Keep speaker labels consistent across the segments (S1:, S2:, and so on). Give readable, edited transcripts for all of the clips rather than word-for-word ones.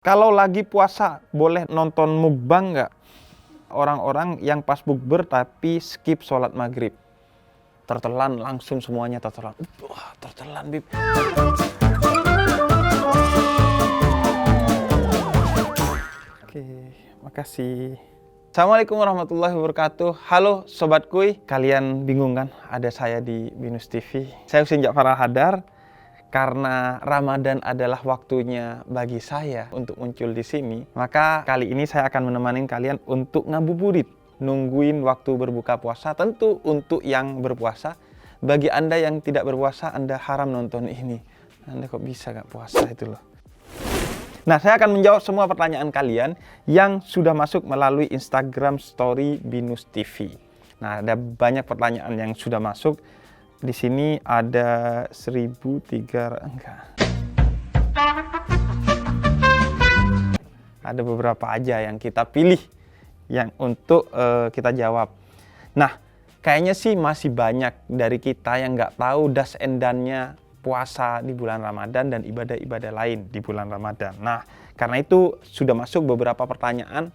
S1: Kalau lagi puasa, boleh nonton mukbang nggak? Orang-orang yang pas bukber tapi skip sholat maghrib. Tertelan langsung semuanya tertelan. Wah, tertelan, Bib. Oke, makasih. Assalamualaikum warahmatullahi wabarakatuh. Halo Sobat Kuy, kalian bingung kan? Ada saya di Binus TV. Saya Husein Ja'far Al-Hadar. Karena Ramadan adalah waktunya bagi saya untuk muncul di sini, maka kali ini saya akan menemani kalian untuk ngabuburit, nungguin waktu berbuka puasa. Tentu untuk yang berpuasa. Bagi Anda yang tidak berpuasa, Anda haram nonton ini. Anda kok bisa gak puasa itu loh. Nah, saya akan menjawab semua pertanyaan kalian yang sudah masuk melalui Instagram Story Binus TV. Nah, ada banyak pertanyaan yang sudah masuk. Di sini ada 1.300, enggak. Ada beberapa aja yang kita pilih yang untuk kita jawab. Nah, kayaknya sih masih banyak dari kita yang nggak tahu das and done-nya puasa di bulan Ramadan dan ibadah-ibadah lain di bulan Ramadan. Nah, karena itu sudah masuk beberapa pertanyaan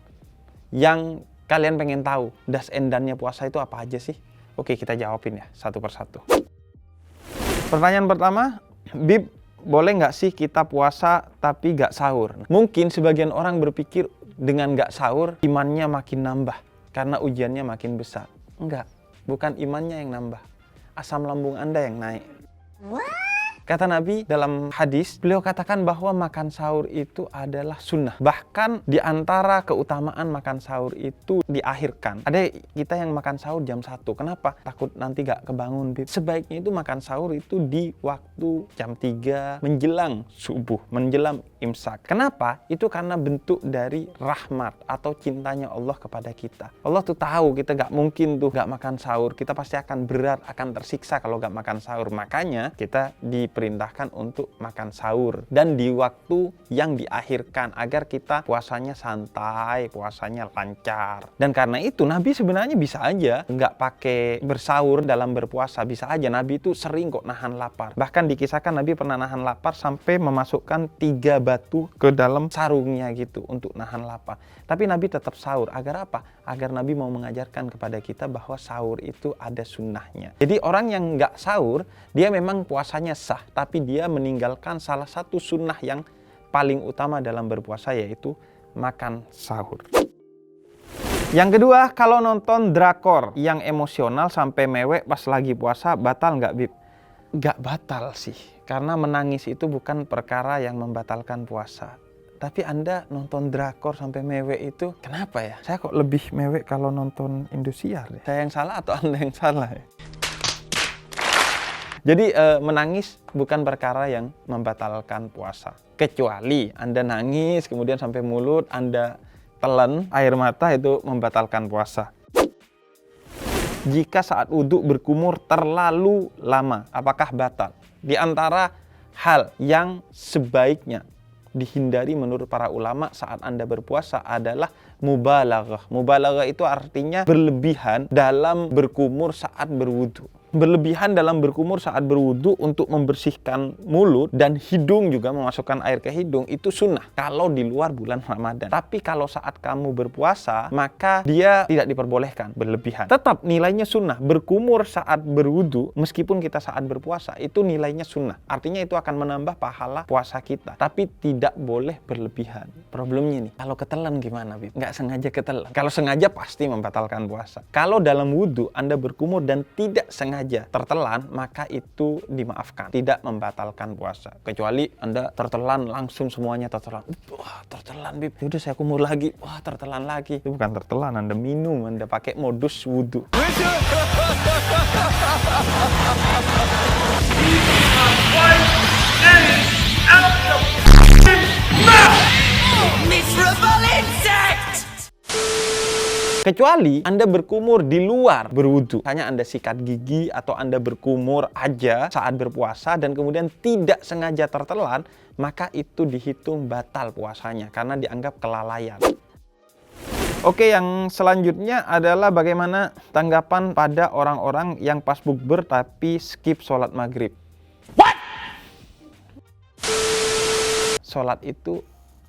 S1: yang kalian pengen tahu das and done-nya puasa itu apa aja sih? Oke, kita jawabin ya satu persatu. Pertanyaan pertama, Bib, boleh nggak sih kita puasa tapi nggak sahur? Mungkin sebagian orang berpikir dengan nggak sahur imannya makin nambah karena ujiannya makin besar. Enggak, bukan imannya yang nambah, asam lambung Anda yang naik. Kata Nabi dalam hadis, beliau katakan bahwa makan sahur itu adalah sunnah. Bahkan di antara keutamaan makan sahur itu diakhirkan. Ada kita yang makan sahur jam 1. Kenapa? Takut nanti gak kebangun. Sebaiknya itu makan sahur itu di waktu jam 3 menjelang subuh, menjelang imsak. Kenapa? Itu karena bentuk dari rahmat atau cintanya Allah kepada kita. Allah tuh tahu kita gak mungkin tuh gak makan sahur. Kita pasti akan berat, akan tersiksa kalau gak makan sahur. Makanya kita diperintahkan untuk makan sahur dan di waktu yang diakhirkan agar kita puasanya santai, puasanya lancar. Dan karena itu Nabi sebenarnya bisa aja nggak pakai bersahur dalam berpuasa, bisa aja Nabi itu sering kok nahan lapar. Bahkan dikisahkan Nabi pernah nahan lapar sampai memasukkan 3 batu ke dalam sarungnya gitu untuk nahan lapar. Tapi Nabi tetap sahur. Agar apa? Agar Nabi mau mengajarkan kepada kita bahwa sahur itu ada sunnahnya. Jadi orang yang nggak sahur, dia memang puasanya sah, tapi dia meninggalkan salah satu sunnah yang paling utama dalam berpuasa, yaitu makan sahur. Yang kedua, kalau nonton drakor yang emosional sampai mewek pas lagi puasa, batal nggak, Bib? Nggak batal sih, karena menangis itu bukan perkara yang membatalkan puasa. Tapi Anda nonton drakor sampai mewek itu, kenapa ya? Saya kok lebih mewek kalau nonton Indosiar ya? Saya yang salah atau Anda yang salah ya? Jadi menangis bukan perkara yang membatalkan puasa. Kecuali Anda nangis kemudian sampai mulut Anda telan air mata, itu membatalkan puasa. Jika saat wudhu berkumur terlalu lama, apakah batal? Di antara hal yang sebaiknya dihindari menurut para ulama saat Anda berpuasa adalah mubalaghah. Mubalaghah itu artinya berlebihan dalam berkumur saat berwudhu. Berlebihan dalam berkumur saat berwudu untuk membersihkan mulut dan hidung, juga memasukkan air ke hidung, itu sunnah kalau di luar bulan Ramadan. Tapi kalau saat kamu berpuasa, maka dia tidak diperbolehkan berlebihan. Tetap nilainya sunnah. Berkumur saat berwudu, meskipun kita saat berpuasa, itu nilainya sunnah. Artinya itu akan menambah pahala puasa kita. Tapi tidak boleh berlebihan. Problemnya nih, kalau ketelan gimana, Bib? Nggak sengaja ketelan. Kalau sengaja pasti membatalkan puasa. Kalau dalam wudu Anda berkumur dan tidak sengaja tertelan, maka itu dimaafkan, tidak membatalkan puasa. Kecuali Anda tertelan langsung semuanya tertelan. Wah, tertelan, Bib. Yaudah saya kumur lagi. Wah, tertelan lagi. Itu bukan tertelan, Anda minum, Anda pakai modus wudu. Kecuali Anda berkumur di luar berwudu. Misalnya Anda sikat gigi atau Anda berkumur aja saat berpuasa dan kemudian tidak sengaja tertelan, maka itu dihitung batal puasanya karena dianggap kelalaian. Oke, yang selanjutnya adalah bagaimana tanggapan pada orang-orang yang pas bukber tapi skip sholat maghrib. What? Sholat itu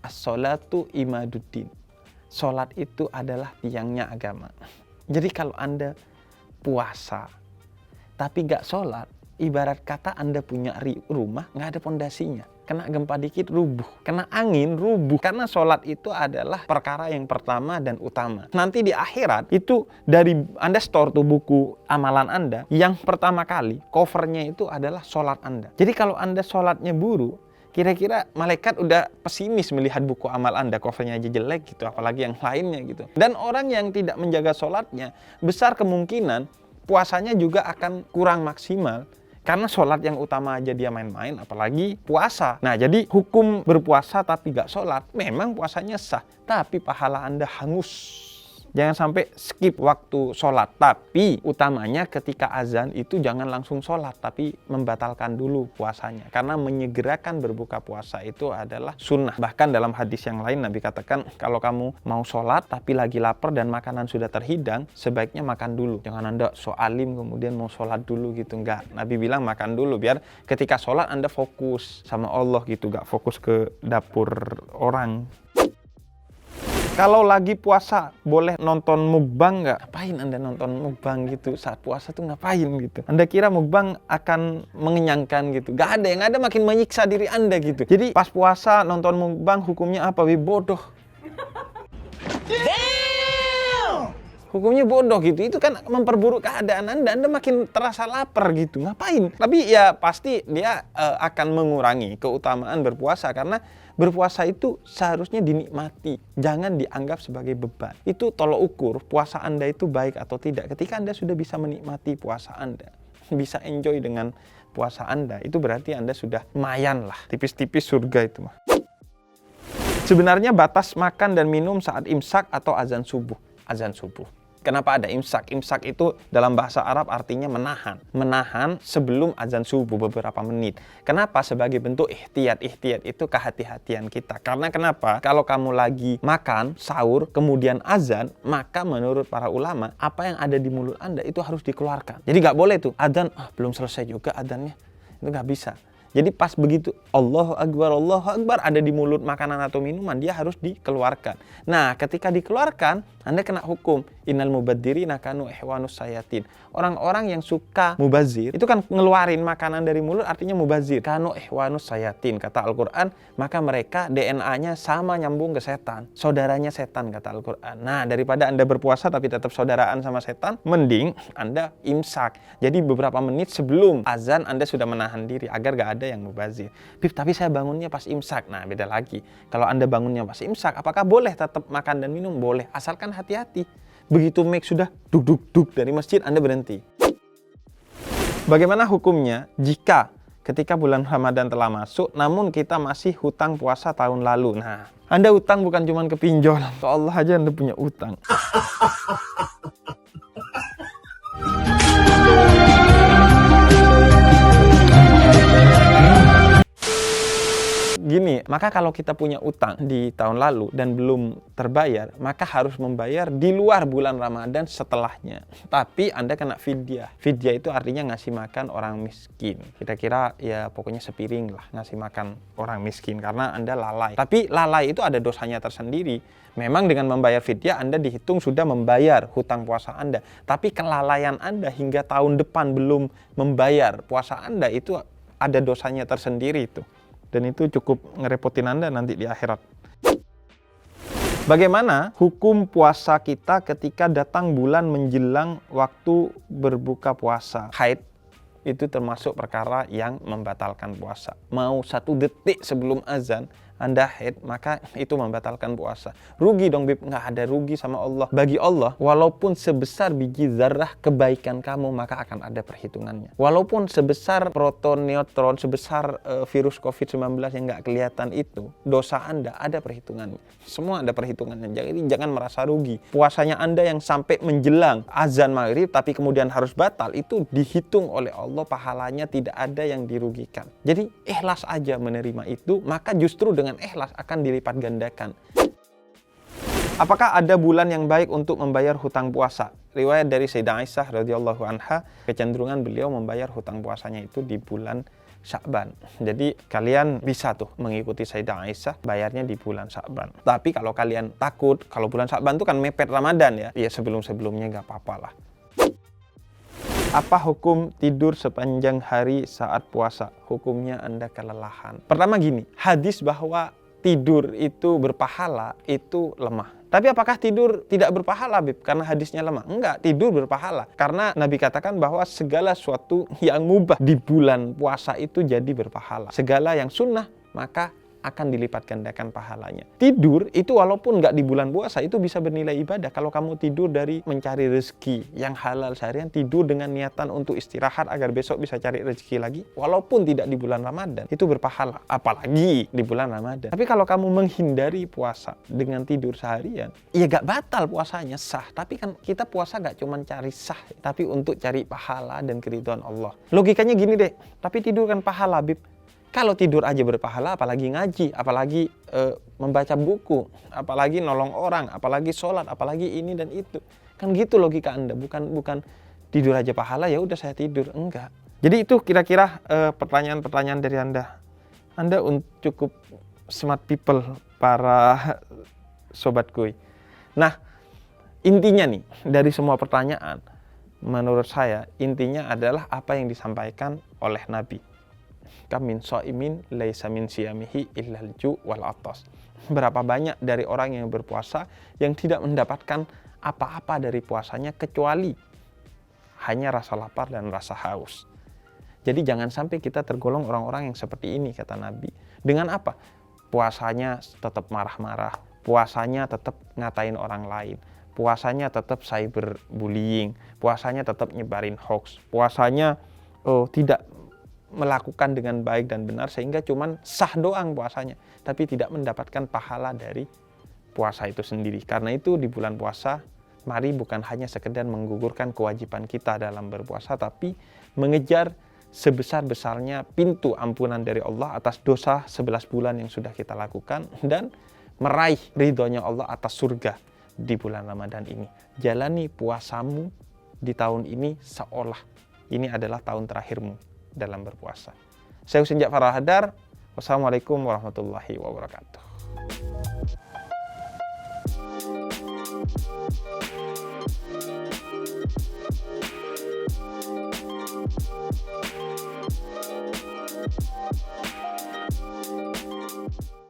S1: As-sholatu imaduddin. Sholat itu adalah tiangnya agama. Jadi kalau Anda puasa tapi gak sholat, ibarat kata Anda punya rumah gak ada pondasinya. Kena gempa dikit rubuh, kena angin rubuh. Karena sholat itu adalah perkara yang pertama dan utama. Nanti di akhirat itu dari Anda store tuh buku amalan Anda, yang pertama kali covernya itu adalah sholat Anda. Jadi kalau Anda sholatnya buruk, kira-kira malaikat udah pesimis melihat buku amal Anda, covernya aja jelek gitu, apalagi yang lainnya gitu. Dan orang yang tidak menjaga sholatnya, besar kemungkinan puasanya juga akan kurang maksimal. Karena sholat yang utama aja dia main-main, apalagi puasa. Nah, jadi hukum berpuasa tapi gak sholat, memang puasanya sah, tapi pahala Anda hangus. Jangan sampai skip waktu sholat, tapi utamanya ketika azan itu jangan langsung sholat, tapi membatalkan dulu puasanya. Karena menyegerakan berbuka puasa itu adalah sunnah. Bahkan dalam hadis yang lain Nabi katakan, kalau kamu mau sholat tapi lagi lapar dan makanan sudah terhidang, sebaiknya makan dulu. Jangan Anda so alim kemudian mau sholat dulu gitu, enggak. Nabi bilang makan dulu, biar ketika sholat Anda fokus sama Allah gitu, enggak fokus ke dapur orang. Kalau lagi puasa, boleh nonton mukbang nggak? Ngapain Anda nonton mukbang gitu? Saat puasa tuh ngapain gitu? Anda kira mukbang akan mengenyangkan gitu? Gak ada, yang ada makin menyiksa diri Anda gitu. Jadi pas puasa nonton mukbang hukumnya apa? Bodoh. Hukumnya bodoh gitu. Itu kan memperburuk keadaan Anda. Anda makin terasa lapar gitu. Ngapain? Tapi ya pasti dia akan mengurangi keutamaan berpuasa. Karena berpuasa itu seharusnya dinikmati. Jangan dianggap sebagai beban. Itu tolok ukur puasa Anda itu baik atau tidak. Ketika Anda sudah bisa menikmati puasa Anda, bisa enjoy dengan puasa Anda, itu berarti Anda sudah lumayan lah. Tipis-tipis surga itu mah. Sebenarnya batas makan dan minum saat imsak atau azan subuh. Azan subuh. Kenapa ada imsak? Imsak itu dalam bahasa Arab artinya menahan. Menahan sebelum azan subuh beberapa menit. Kenapa? Sebagai bentuk ihtiyat. Ihtiyat itu kehati-hatian kita. Karena kenapa? Kalau kamu lagi makan, sahur, kemudian azan, maka menurut para ulama, apa yang ada di mulut Anda itu harus dikeluarkan. Jadi nggak boleh tuh, azan, belum selesai juga azannya. Itu nggak bisa. Jadi pas begitu Allahu Akbar ada di mulut makanan atau minuman, dia harus dikeluarkan. Nah, ketika dikeluarkan, Anda kena hukum. Innal mubadzirina kanu ihwanus sayatin. Orang-orang yang suka mubazir, itu kan ngeluarin makanan dari mulut artinya mubazir. Kanu ihwanus sayatin, kata Al-Quran, maka mereka DNA-nya sama nyambung ke setan. Saudaranya setan, kata Al-Quran. Nah, daripada Anda berpuasa tapi tetap saudaraan sama setan, mending Anda imsak. Jadi beberapa menit sebelum azan Anda sudah menahan diri agar gak ada yang mubazir. Bib, tapi saya bangunnya pas imsak. Nah, beda lagi. Kalau Anda bangunnya pas imsak, apakah boleh tetap makan dan minum? Boleh, asalkan hati-hati. Begitu mic sudah duk dari masjid, Anda berhenti. Bagaimana hukumnya jika ketika bulan Ramadan telah masuk, namun kita masih hutang puasa tahun lalu? Nah, Anda hutang bukan cuma ke pinjol. Ke Allah aja Anda punya utang. Gini, maka kalau kita punya utang di tahun lalu dan belum terbayar, maka harus membayar di luar bulan Ramadan setelahnya. Tapi Anda kena fidyah. Fidyah itu artinya ngasih makan orang miskin. Kira-kira ya pokoknya sepiring lah ngasih makan orang miskin karena Anda lalai. Tapi lalai itu ada dosanya tersendiri. Memang dengan membayar fidyah Anda dihitung sudah membayar hutang puasa Anda. Tapi kelalaian Anda hingga tahun depan belum membayar puasa Anda itu ada dosanya tersendiri itu. Dan itu cukup ngerepotin Anda nanti di akhirat. Bagaimana hukum puasa kita ketika datang bulan menjelang waktu berbuka puasa? Haid itu termasuk perkara yang membatalkan puasa. Mau 1 detik sebelum azan Anda haid, maka itu membatalkan puasa. Rugi dong, Bib. Nggak ada rugi sama Allah. Bagi Allah, walaupun sebesar biji zarrah kebaikan kamu, maka akan ada perhitungannya. Walaupun sebesar proton, neutron, sebesar virus COVID-19 yang nggak kelihatan itu, dosa Anda ada perhitungannya. Semua ada perhitungannya. Jadi jangan merasa rugi. Puasanya Anda yang sampai menjelang azan maghrib, tapi kemudian harus batal, itu dihitung oleh Allah, pahalanya tidak ada yang dirugikan. Jadi ikhlas aja menerima itu, maka justru dengan ikhlas akan dilipat gandakan. Apakah ada bulan yang baik untuk membayar hutang puasa? Riwayat dari Sayyidah Aisyah radhiyallahu anha, kecenderungan beliau membayar hutang puasanya itu di bulan Sya'ban. Jadi kalian bisa tuh mengikuti Sayyidah Aisyah, bayarnya di bulan Sya'ban. Tapi kalau kalian takut, kalau bulan Sya'ban tuh kan mepet Ramadan ya, ya sebelum-sebelumnya nggak apa-apa lah. Apa hukum tidur sepanjang hari saat puasa? Hukumnya Anda kelelahan. Pertama gini, hadis bahwa tidur itu berpahala itu lemah. Tapi apakah tidur tidak berpahala, Bib? Karena hadisnya lemah? Enggak, tidur berpahala. Karena Nabi katakan bahwa segala sesuatu yang mubah di bulan puasa itu jadi berpahala. Segala yang sunnah, maka akan dilipat gandakan pahalanya. Tidur itu walaupun nggak di bulan puasa itu bisa bernilai ibadah. Kalau kamu tidur dari mencari rezeki yang halal seharian, tidur dengan niatan untuk istirahat agar besok bisa cari rezeki lagi, walaupun tidak di bulan Ramadan, itu berpahala. Apalagi di bulan Ramadan. Tapi kalau kamu menghindari puasa dengan tidur seharian, ya nggak batal puasanya, sah. Tapi kan kita puasa nggak cuma cari sah, tapi untuk cari pahala dan keridhaan Allah. Logikanya gini deh, tapi tidur kan pahala, Bib. Kalau tidur aja berpahala, apalagi ngaji, apalagi membaca buku, apalagi nolong orang, apalagi sholat, apalagi ini dan itu. Kan gitu logika Anda, bukan tidur aja pahala, ya udah saya tidur. Enggak. Jadi itu kira-kira pertanyaan-pertanyaan dari Anda. Anda cukup smart people, para sobat kuy. Nah, intinya nih, dari semua pertanyaan, menurut saya, intinya adalah apa yang disampaikan oleh Nabi. Kamin so'imin laisa min siyamihi illal ju' wal atas. Berapa banyak dari orang yang berpuasa yang tidak mendapatkan apa-apa dari puasanya kecuali hanya rasa lapar dan rasa haus. Jadi jangan sampai kita tergolong orang-orang yang seperti ini, kata Nabi. Dengan apa? Puasanya tetap marah-marah, puasanya tetap ngatain orang lain, puasanya tetap cyberbullying, puasanya tetap nyebarin hoax, puasanya tidak melakukan dengan baik dan benar sehingga cuman sah doang puasanya, tapi tidak mendapatkan pahala dari puasa itu sendiri. Karena itu di bulan puasa, mari bukan hanya sekedar menggugurkan kewajiban kita dalam berpuasa, tapi mengejar sebesar-besarnya pintu ampunan dari Allah atas dosa 11 bulan yang sudah kita lakukan dan meraih ridhonya Allah atas surga di bulan Ramadan ini. Jalani puasamu di tahun ini seolah ini adalah tahun terakhirmu dalam berpuasa. Saya Husin Ja'far Al-Hadar. Wassalamualaikum warahmatullahi wabarakatuh.